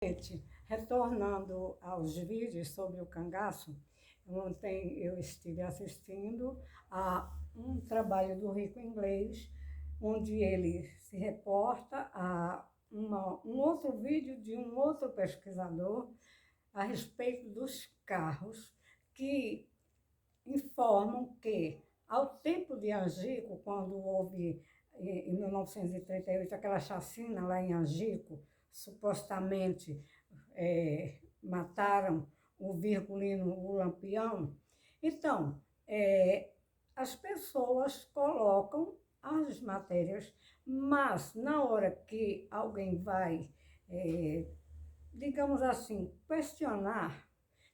Gente, retornando aos vídeos sobre o cangaço, ontem eu estive assistindo a um trabalho do Rico Inglês, onde ele se reporta a um outro vídeo de um outro pesquisador a respeito dos carros que informam que, ao tempo de Angico, quando houve em 1938 aquela chacina lá em Angico, supostamente mataram o Virgulino, o Lampião. Então, as pessoas colocam as matérias, mas na hora que alguém vai, digamos assim, questionar,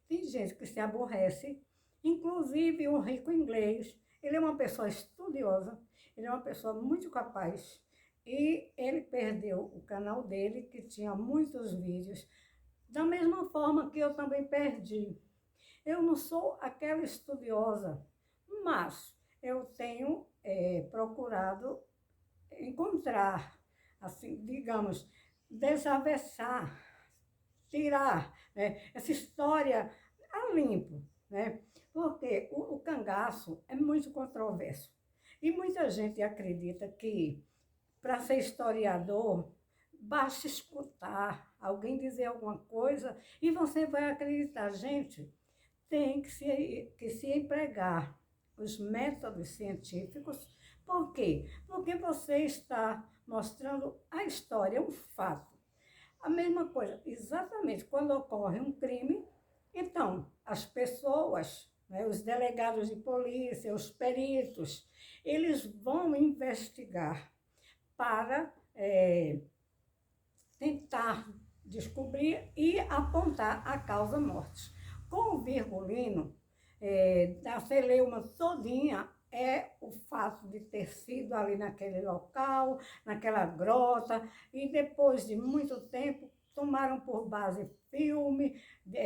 tem gente que se aborrece, inclusive o Rico Inglês. Ele é uma pessoa estudiosa, ele é uma pessoa muito capaz, e ele perdeu o canal dele, que tinha muitos vídeos, da mesma forma que eu também perdi. Eu não sou aquela estudiosa, mas eu tenho procurado encontrar, assim, digamos, desavessar, tirar essa história a limpo, né? Porque o cangaço é muito controverso. E muita gente acredita que, para ser historiador, basta escutar alguém dizer alguma coisa e você vai acreditar. Gente, tem que se empregar os métodos científicos. Por quê? Porque você está mostrando a história, um fato. A mesma coisa, exatamente, quando ocorre um crime, então, as pessoas, os delegados de polícia, os peritos, eles vão investigar para tentar descobrir e apontar a causa morte. Com o Virgulino, a celeuma todinha é o fato de ter sido ali naquele local, naquela grota, e depois de muito tempo tomaram por base filme,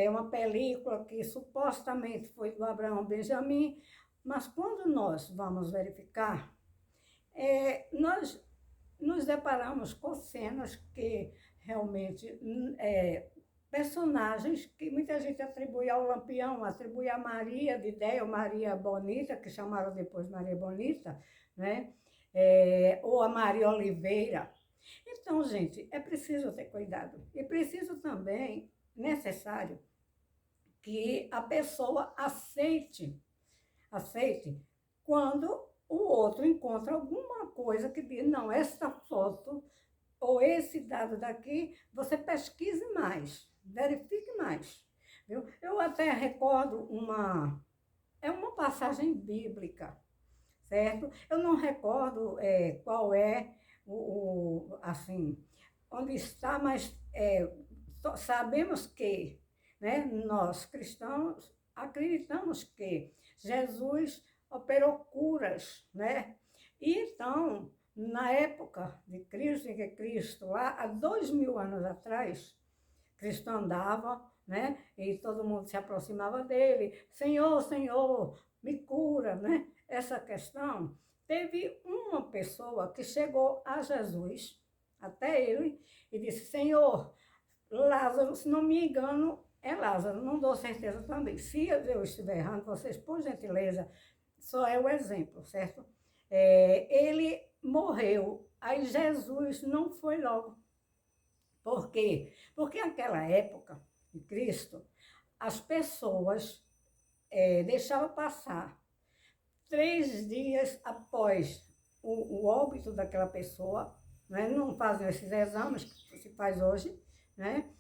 uma película que supostamente foi do Abraão Benjamin, mas quando nós vamos verificar, nós nos deparamos com cenas que realmente personagens que muita gente atribui ao Lampião, atribui a Maria de Déia, ou Maria Bonita, que chamaram depois Maria Bonita, né? Ou a Maria Oliveira. Então, gente, é preciso ter cuidado. E preciso também, necessário, que a pessoa aceite quando o outro encontra alguma coisa que diz, não, essa foto ou esse dado daqui, você pesquise mais, verifique mais. Viu? Eu até recordo uma passagem bíblica, certo? Eu não recordo qual é assim, onde está, mas sabemos que, né, nós cristãos acreditamos que Jesus operou curas, né? E então, na época de Cristo, em que Cristo, lá há 2000 anos atrás, Cristo andava, né? E todo mundo se aproximava dele. Senhor, Senhor, me cura, né? Essa questão. Teve uma pessoa que chegou a Jesus, até ele, e disse, Senhor, Lázaro, se não me engano, é Lázaro, não dou certeza também. Se eu estiver errando, vocês, por gentileza, só é o exemplo, certo? Ele morreu, aí Jesus não foi logo. Por quê? Porque naquela época de Cristo, as pessoas deixavam passar 3 dias após o óbito daquela pessoa, né? Não faziam esses exames que se faz hoje, né?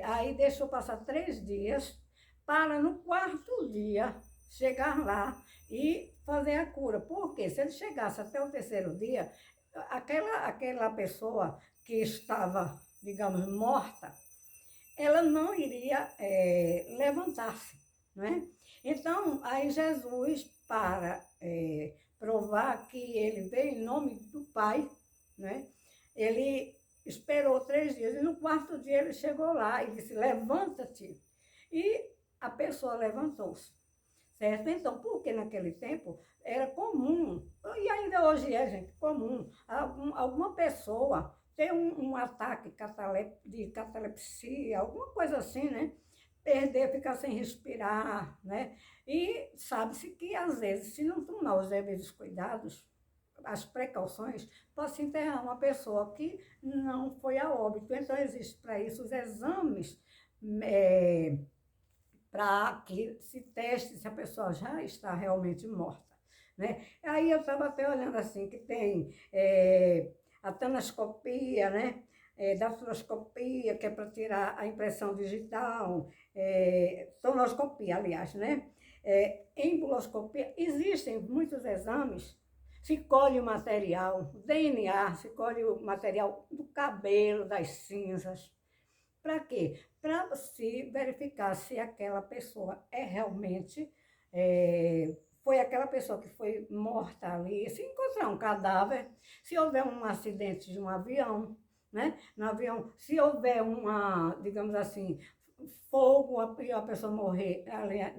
Aí deixou passar 3 dias para no quarto dia chegar lá e fazer a cura. Porque se ele chegasse até o terceiro dia, aquela pessoa que estava, digamos, morta, ela não iria levantar-se, né? Então, aí Jesus, para provar que ele veio em nome do Pai, né? Ele esperou 3 dias e no quarto dia ele chegou lá e disse, levanta-te. E a pessoa levantou-se, certo? Então, porque naquele tempo era comum, e ainda hoje é, gente, comum, alguma pessoa ter um ataque de catalepsia, alguma coisa assim, né? Perder, ficar sem respirar, né? E sabe-se que, às vezes, se não tomar os devidos cuidados, as precauções, pode se enterrar uma pessoa que não foi a óbito. Então, existe para isso os exames para que se teste se a pessoa já está realmente morta, né? Aí eu estava até olhando assim, que tem a tanascopia, né? Datiloscopia, que é para tirar a impressão digital, sonoscopia, aliás, né? Embuloscopia, existem muitos exames, se colhe o material, DNA, se colhe o material do cabelo, das cinzas. Para quê? Para se verificar se aquela pessoa é realmente, foi aquela pessoa que foi morta ali, se encontrar um cadáver, se houver um acidente de um avião, né? No avião, se houver uma, digamos assim, fogo e a pessoa morrer,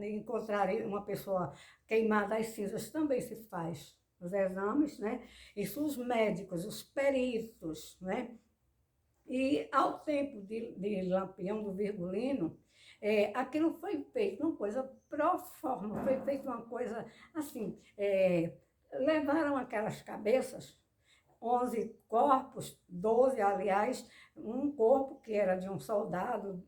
encontrar uma pessoa queimada às cinzas, também se faz os exames, né? Isso os médicos, os peritos, né? E ao tempo de Lampião do Virgulino, aquilo foi feito uma coisa pro forma, foi feito uma coisa assim, levaram aquelas cabeças, 11 corpos, 12 aliás, um corpo que era de um soldado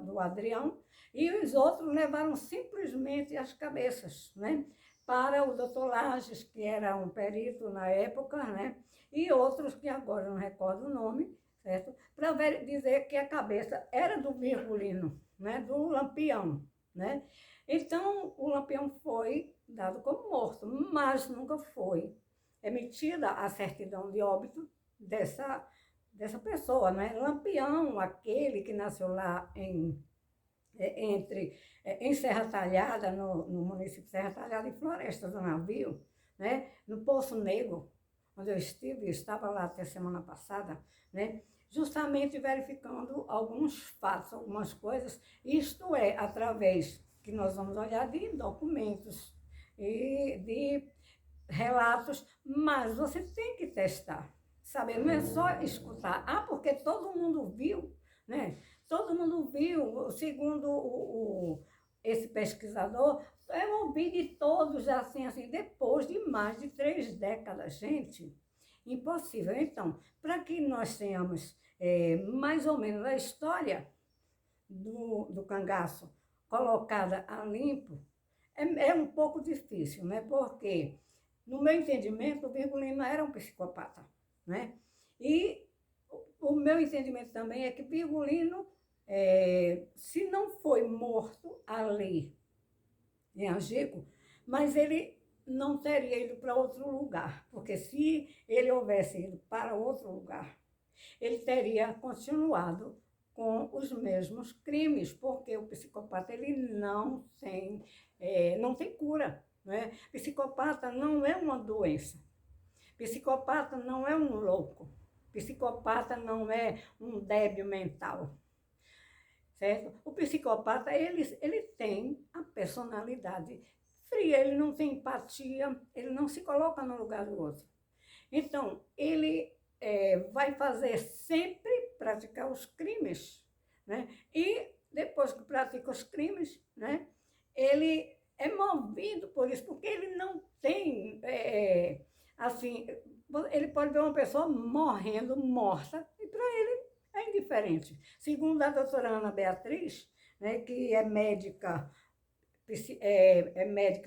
do Adrião, e os outros levaram simplesmente as cabeças, né? Para o doutor Lages, que era um perito na época, né? E outros que agora não recordo o nome, certo? Para dizer que a cabeça era do Virgulino, né? Do Lampião, né? Então, o Lampião foi dado como morto, mas nunca foi emitida a certidão de óbito dessa pessoa, né? Lampião, aquele que nasceu lá em Serra Talhada, no município de Serra Talhada, em Floresta do Navio, né? No Poço Negro, onde eu estava lá até semana passada, né? Justamente verificando alguns fatos, algumas coisas, isto é, através que nós vamos olhar de documentos e de relatos, mas você tem que testar, sabe? Não é só escutar, porque todo mundo viu, né? Todo mundo viu, segundo esse pesquisador, eu ouvi de todos assim, depois de mais de 3 décadas, gente, impossível. Então, para que nós tenhamos mais ou menos a história do cangaço colocada a limpo, é um pouco difícil, né? Porque, no meu entendimento, o Virgulino era um psicopata, né? E o meu entendimento também é que Virgulino, se não foi morto ali em Angico, mas ele não teria ido para outro lugar, porque se ele houvesse ido para outro lugar, ele teria continuado com os mesmos crimes, porque o psicopata ele não tem cura. Né? Psicopata não é uma doença. Psicopata não é um louco. Psicopata não é um débil mental. Certo? O psicopata, ele tem a personalidade fria, ele não tem empatia, ele não se coloca no lugar do outro. Então, ele vai fazer sempre praticar os crimes, né? E depois que pratica os crimes, né? Ele é movido por isso, porque ele não tem, assim, ele pode ver uma pessoa morrendo, morta, e para ele é indiferente. Segundo a doutora Ana Beatriz, né, que é médica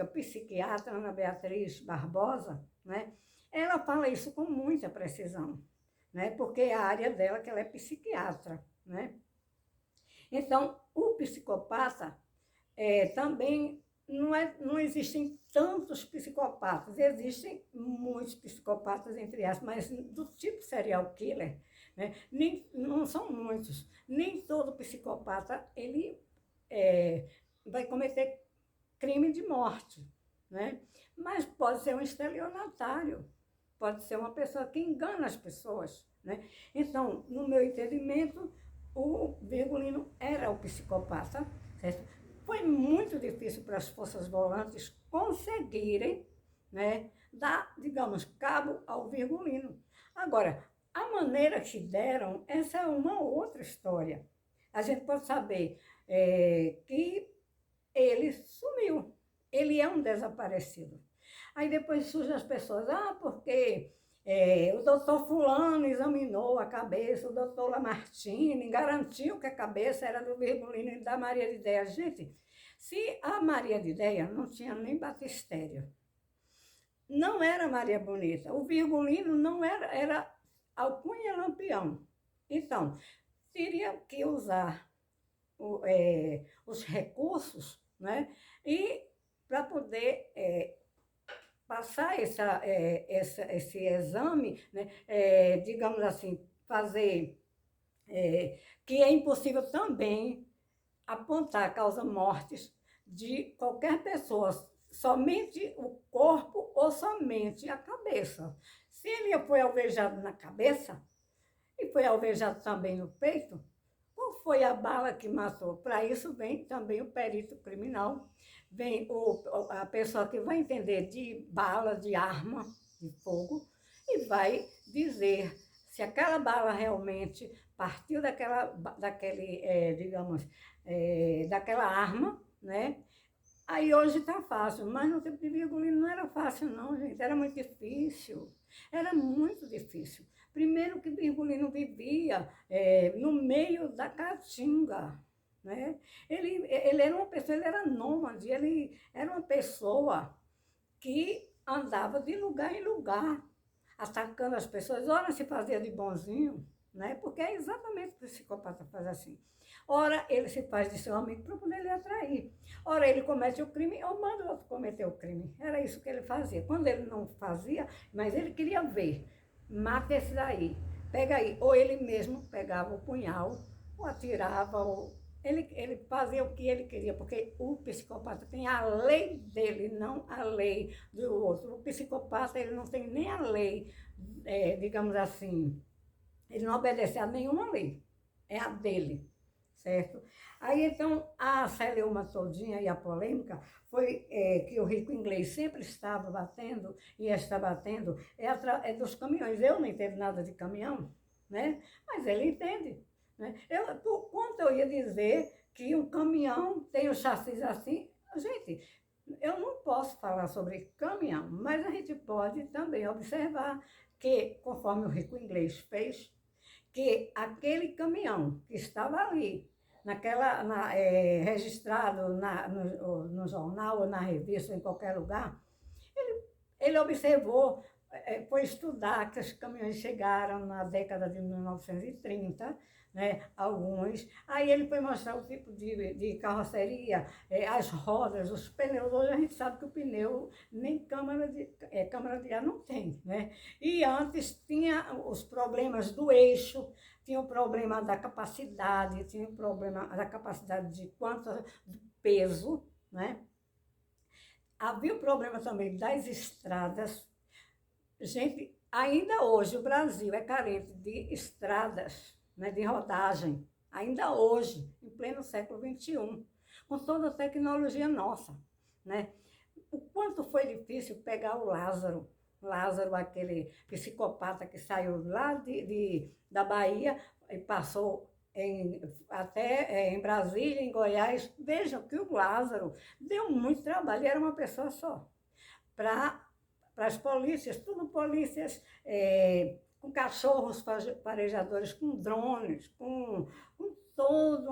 psiquiatra, Ana Beatriz Barbosa, né? Ela fala isso com muita precisão, né? Porque é a área dela que ela é psiquiatra, né? Então, o psicopata também não existem tantos psicopatas, existem muitos psicopatas, entre aspas, mas do tipo serial killer, né? Não são muitos. Nem todo psicopata ele vai cometer crime de morte, né? Mas pode ser um estelionatário, pode ser uma pessoa que engana as pessoas, né? Então, no meu entendimento, o Virgulino era o psicopata, certo? Foi muito difícil para as forças volantes conseguirem, né, dar, digamos, cabo ao Virgulino. Agora, a maneira maneira que deram, essa é uma outra história. A gente pode saber que ele sumiu, ele é um desaparecido. Aí depois surgem as pessoas, porque o doutor fulano examinou a cabeça, o doutor Lamartine garantiu que a cabeça era do Virgulino e da Maria de Ideia. Gente, se a Maria de Ideia não tinha nem batistério, não era Maria Bonita, o Virgulino não era, era alcunha Lampião. Então, teria que usar os recursos, né? E para poder passar esse exame, né? Digamos assim, fazer que é impossível também apontar causa-mortes de qualquer pessoa, somente o corpo ou somente a cabeça. Se ele foi alvejado na cabeça e foi alvejado também no peito, qual foi a bala que matou? Para isso vem também o perito criminal, vem a pessoa que vai entender de bala, de arma, de fogo, e vai dizer se aquela bala realmente partiu daquela arma, né? Aí hoje está fácil, mas no tempo de Virgulino não era fácil não, gente, era muito difícil. Era muito difícil. Primeiro que Virgulino vivia no meio da caatinga, né? Ele era uma pessoa, ele era nômade, ele era uma pessoa que andava de lugar em lugar, atacando as pessoas. Ora se fazia de bonzinho, né? Porque é exatamente o que o psicopata faz assim. Ora ele se faz de seu amigo para poder lhe atrair. Ora ele comete o crime ou manda o outro cometer o crime. Era isso que ele fazia. Quando ele não fazia, mas ele queria ver, mata esse daí, pega aí. Ou ele mesmo pegava o punhal, ou atirava, ou ele fazia o que ele queria, porque o psicopata tem a lei dele, não a lei do outro. O psicopata ele não tem nem a lei, digamos assim, ele não obedece a nenhuma lei, é a dele, certo? Aí então a celeuma todinha e a polêmica foi que o rico inglês sempre estava batendo e está batendo é dos caminhões. Eu não entendo nada de caminhão, né? Mas ele entende. Né? Por quanto eu ia dizer que um caminhão tem o chassi assim, gente, eu não posso falar sobre caminhão, mas a gente pode também observar que, conforme o rico inglês fez, que aquele caminhão que estava ali, registrado no jornal ou na revista, ou em qualquer lugar, ele observou, foi estudar que os caminhões chegaram na década de 1930, né, alguns. Aí ele foi mostrar o tipo de carroceria, as rodas, os pneus. Hoje a gente sabe que o pneu nem câmara de ar não tem, né? E antes tinha os problemas do eixo, tinha o problema da capacidade, tinha o problema da capacidade de quanto do peso, né? Havia o problema também das estradas. Gente, ainda hoje o Brasil é carente de estradas, né, de rodagem. Ainda hoje, em pleno século XXI, com toda a tecnologia nossa, né? O quanto foi difícil pegar o Lázaro. Lázaro, aquele psicopata que saiu lá da Bahia e passou até em Brasília, em Goiás. Vejam que o Lázaro deu muito trabalho, ele era uma pessoa só. Para as polícias, tudo polícias com cachorros farejadores, com drones, com todo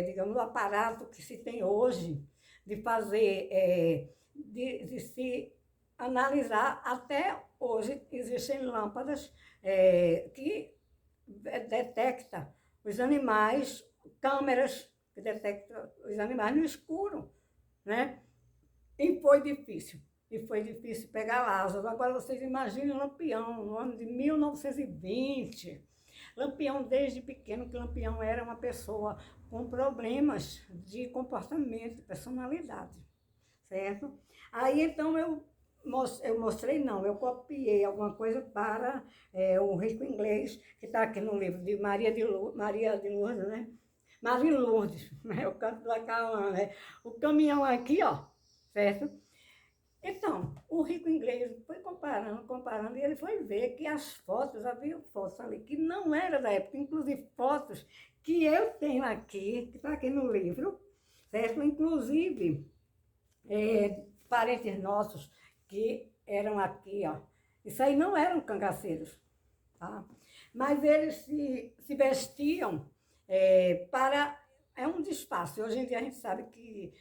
digamos, o aparato que se tem hoje de fazer, de se analisar. Até hoje existem lâmpadas que detectam os animais, câmeras que detectam os animais no escuro, né? E foi difícil. E foi difícil pegar Lázaro. Agora vocês imaginem Lampião, no ano de 1920. Lampião, desde pequeno, que Lampião era uma pessoa com problemas de comportamento, de personalidade, certo? Aí, então, eu mostrei, não, eu copiei alguma coisa para o rico inglês, que está aqui no livro de Maria de Lourdes, né? Maria Lourdes, né? O canto do Acauã, né? O caminhão aqui, ó, certo? Então, o rico inglês foi comparando, comparando, e ele foi ver que as fotos, havia fotos ali que não era da época, inclusive fotos que eu tenho aqui, que está aqui no livro, certo? Inclusive, parentes nossos que eram aqui, ó. Isso aí não eram cangaceiros, tá? Mas eles se vestiam para... É um disfarce. Hoje em dia a gente sabe que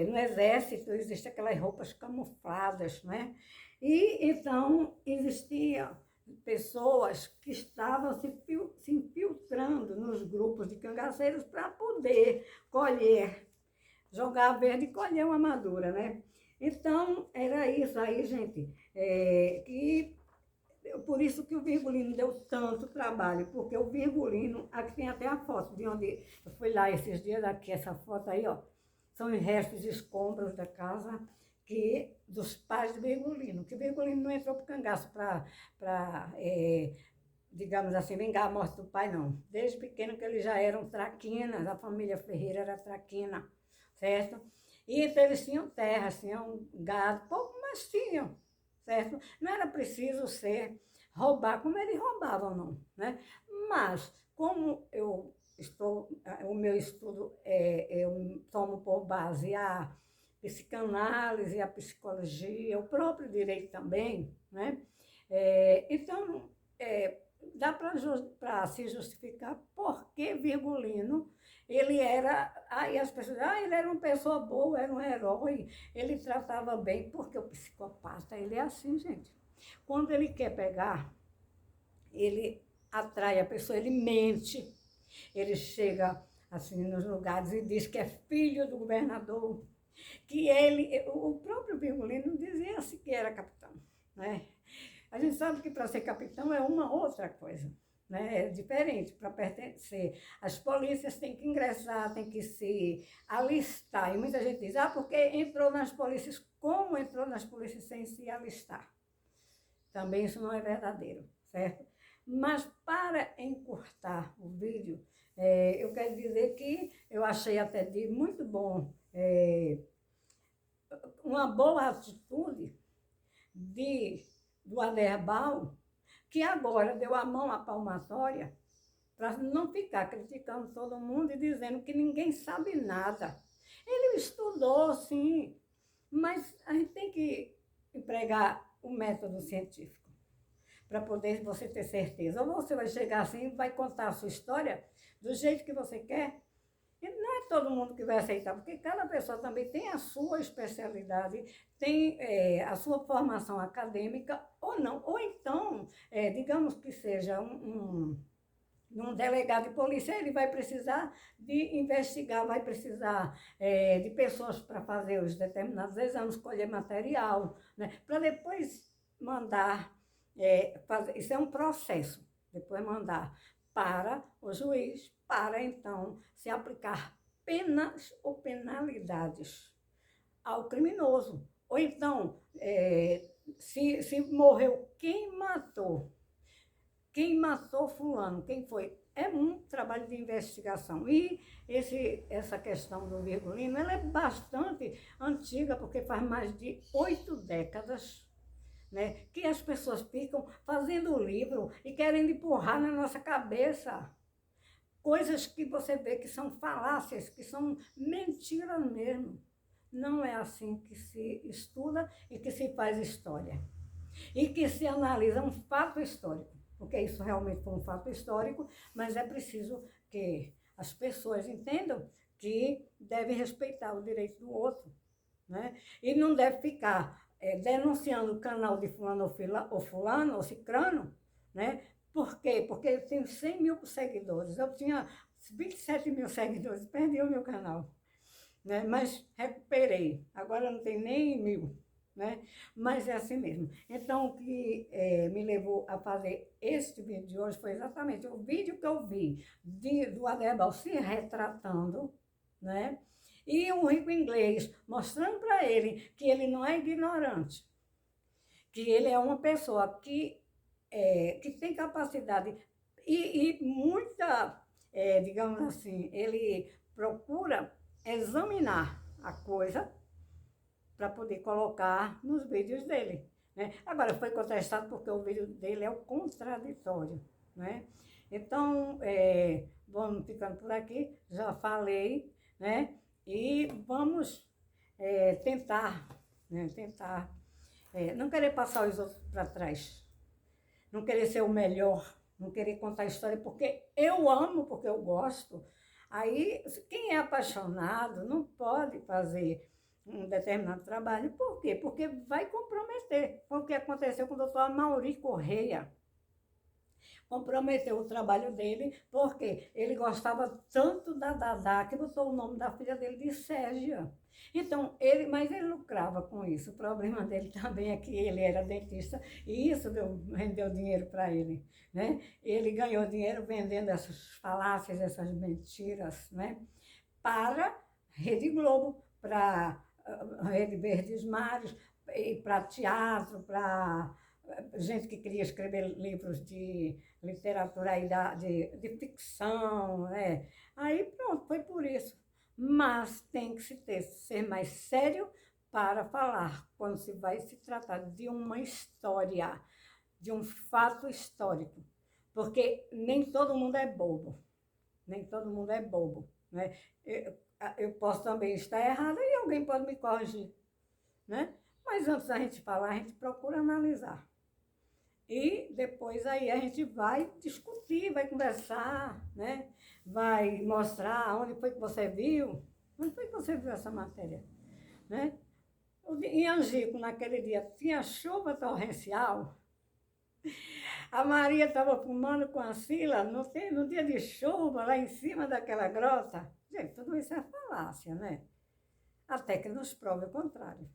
no exército existem aquelas roupas camufladas, né? E então existiam pessoas que estavam se infiltrando nos grupos de cangaceiros para poder colher, jogar verde e colher uma madura, né? Então, era isso aí, gente, que por isso que o Virgulino deu tanto trabalho, porque o Virgulino, aqui tem até a foto de onde eu fui lá esses dias, aqui essa foto aí, ó, são os restos de escombros da casa dos pais de Virgulino, que Virgulino não entrou para o cangaço para digamos assim, vingar a morte do pai, não. Desde pequeno que eles já eram traquinas, a família Ferreira era traquina, certo? E então, eles tinham terras, tinham gado, pouco, mas tinham, certo? Não era preciso roubar como eles roubavam, não, né? Mas, como o meu estudo, eu tomo por base a psicanálise, a psicologia, o próprio direito também, né? Então, dá para se justificar por que Virgulino ele era... Aí as pessoas, ele era uma pessoa boa, era um herói, ele tratava bem, porque o psicopata, ele é assim, gente. Quando ele quer pegar, ele atrai a pessoa, ele mente, ele chega assim nos lugares e diz que é filho do governador, que o próprio Virgulino dizia assim que era capitão, né? A gente sabe que para ser capitão é uma outra coisa, né? É diferente. Para pertencer, as polícias têm que ingressar, têm que se alistar. E muita gente diz, porque entrou nas polícias, como entrou nas polícias sem se alistar? Também isso não é verdadeiro, certo? Mas para encurtar o vídeo, eu quero dizer que eu achei até de muito bom, uma boa atitude do Aderbal, que agora deu a mão à palmatória para não ficar criticando todo mundo e dizendo que ninguém sabe nada. Ele estudou, sim, mas a gente tem que empregar o método científico para poder você ter certeza. Ou você vai chegar assim e vai contar a sua história do jeito que você quer, e não é todo mundo que vai aceitar, porque cada pessoa também tem a sua especialidade, tem a sua formação acadêmica ou não. Ou então, digamos que seja um delegado de polícia, ele vai precisar de investigar, vai precisar de pessoas para fazer os determinados exames, colher material, né, para depois mandar fazer. Isso é um processo, depois mandar para o juiz, para então se aplicar penas ou penalidades ao criminoso. Ou então, se morreu quem matou fulano, quem foi? É um trabalho de investigação. E essa questão do Virgulino, ela é bastante antiga, porque faz mais de 8 décadas, né, que as pessoas ficam fazendo o livro e querem empurrar na nossa cabeça coisas que você vê que são falácias, que são mentiras mesmo. Não é assim que se estuda e que se faz história. E que se analisa um fato histórico, porque isso realmente foi um fato histórico, mas é preciso que as pessoas entendam que devem respeitar o direito do outro, né? E não deve ficar denunciando o canal de fulano ou fulano ou cicrano, né? Por quê? Porque eu tenho 100 mil seguidores, eu tinha 27 mil seguidores, perdi o meu canal, né? Mas recuperei, agora não tem nem 1000, né? Mas é assim mesmo. Então, o que me levou a fazer este vídeo de hoje foi exatamente o vídeo que eu vi do Aderbal se retratando, né? E um rico inglês mostrando para ele que ele não é ignorante, que ele é uma pessoa que tem capacidade e muita, digamos assim, ele procura examinar a coisa para poder colocar nos vídeos dele, né? Agora, foi contestado porque o vídeo dele é o contraditório, né? Então, vamos ficando por aqui, já falei, né? E vamos tentar, né? Não querer passar os outros para trás, não querer ser o melhor, não querer contar a história porque eu amo, porque eu gosto. Aí, quem é apaixonado não pode fazer um determinado trabalho. Por quê? Porque vai comprometer. Foi o que aconteceu com o doutor Amaury Correia. Comprometeu o trabalho dele, porque ele gostava tanto da Dadá, que botou o nome da filha dele de Sérgia. Então, mas ele lucrava com isso. O problema dele também é que ele era dentista e isso rendeu dinheiro para ele, né? Ele ganhou dinheiro vendendo essas falácias, essas mentiras, né? Para a Rede Globo, para a Rede Verdes Mares, para teatro, para gente que queria escrever livros de literatura aí de ficção, né? Aí pronto, foi por isso. Mas tem que ser mais sério para falar, quando se vai se tratar de uma história, de um fato histórico. Porque nem todo mundo é bobo, nem todo mundo é bobo, né? Eu posso também estar errada e alguém pode me corrigir, né? Mas antes da gente falar, a gente procura analisar. E depois aí a gente vai discutir, vai conversar, né? Vai mostrar onde foi que você viu, onde foi que você viu essa matéria, né? Em Angico, naquele dia, tinha chuva torrencial. A Maria estava fumando com a Sila no dia de chuva, lá em cima daquela grota. Gente, tudo isso é falácia, né? Até que nos prove o contrário.